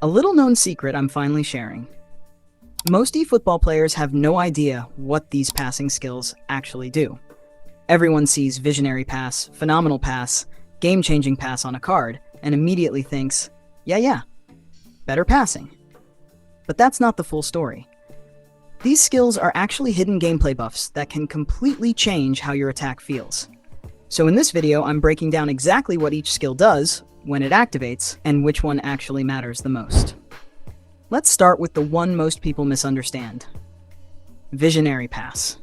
A little-known secret I'm finally sharing. Most eFootball players have no idea what these passing skills actually do. Everyone sees visionary pass, phenomenal pass, game-changing pass on a card, and immediately thinks, yeah, better passing. But that's not the full story. These skills are actually hidden gameplay buffs that can completely change how your attack feels. So in this video, I'm breaking down exactly what each skill does, when it activates, and which one actually matters the most. Let's start with the one most people misunderstand. Visionary pass.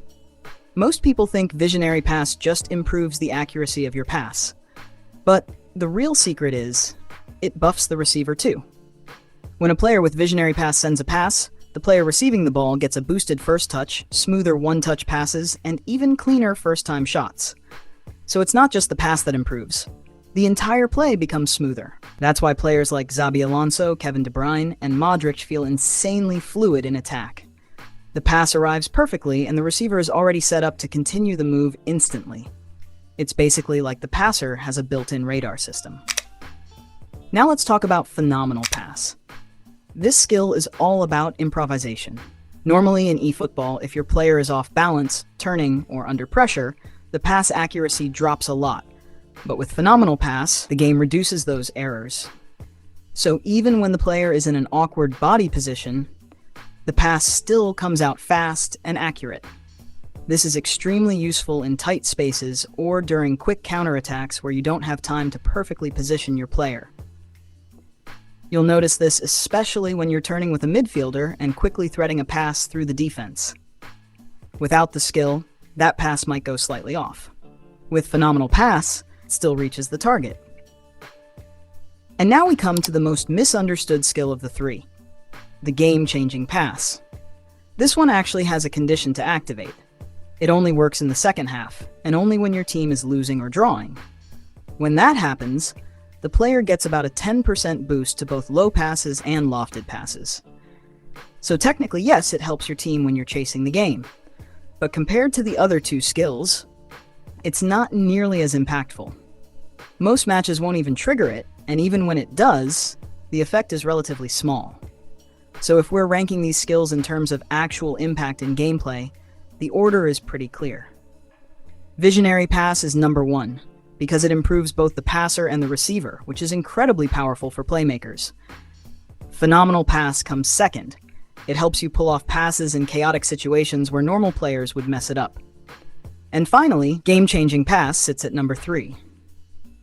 Most people think visionary pass just improves the accuracy of your pass. But the real secret is, it buffs the receiver too. When a player with visionary pass sends a pass, the player receiving the ball gets a boosted first touch, smoother one-touch passes, and even cleaner first-time shots. So it's not just the pass that improves. The entire play becomes smoother. That's why players like Xabi Alonso, Kevin De Bruyne, and Modric feel insanely fluid in attack. The pass arrives perfectly, and the receiver is already set up to continue the move instantly. It's basically like the passer has a built-in radar system. Now let's talk about phenomenal pass. This skill is all about improvisation. Normally in eFootball, if your player is off balance, turning, or under pressure, the pass accuracy drops a lot. But with phenomenal pass, the game reduces those errors. So even when the player is in an awkward body position, the pass still comes out fast and accurate. This is extremely useful in tight spaces or during quick counterattacks where you don't have time to perfectly position your player. You'll notice this especially when you're turning with a midfielder and quickly threading a pass through the defense. Without the skill, that pass might go slightly off. With phenomenal pass, it still reaches the target. And now we come to the most misunderstood skill of the three, the game-changing pass. This one actually has a condition to activate. It only works in the second half, and only when your team is losing or drawing. When that happens, the player gets about a 10% boost to both low passes and lofted passes. So technically, yes, it helps your team when you're chasing the game. But compared to the other two skills, it's not nearly as impactful. Most matches won't even trigger it, and even when it does, the effect is relatively small. So if we're ranking these skills in terms of actual impact in gameplay, the order is pretty clear. Visionary pass is number 1, because it improves both the passer and the receiver, which is incredibly powerful for playmakers. Phenomenal pass comes second. It helps you pull off passes in chaotic situations where normal players would mess it up. And finally, game-changing pass sits at number 3.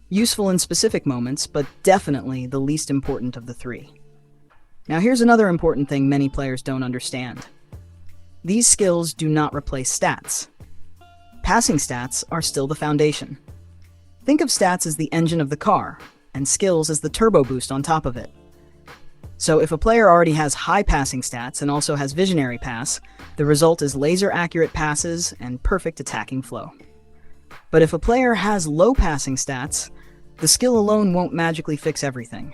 Useful in specific moments, but definitely the least important of the three. Now here's another important thing many players don't understand. These skills do not replace stats. Passing stats are still the foundation. Think of stats as the engine of the car, and skills as the turbo boost on top of it. So if a player already has high passing stats and also has visionary pass, the result is laser-accurate passes and perfect attacking flow. But if a player has low passing stats, the skill alone won't magically fix everything.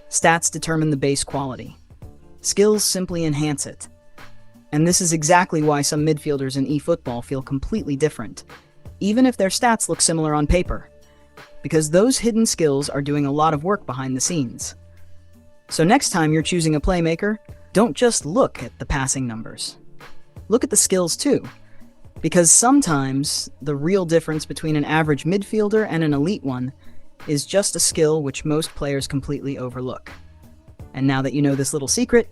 Stats determine the base quality. Skills simply enhance it. And this is exactly why some midfielders in eFootball feel completely different, even if their stats look similar on paper, because those hidden skills are doing a lot of work behind the scenes. So next time you're choosing a playmaker, don't just look at the passing numbers. Look at the skills too, because sometimes the real difference between an average midfielder and an elite one is just a skill which most players completely overlook. And now that you know this little secret,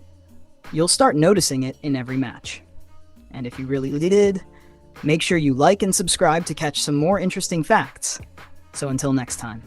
you'll start noticing it in every match. And if you really did, make sure you like and subscribe to catch some more interesting facts. So until next time.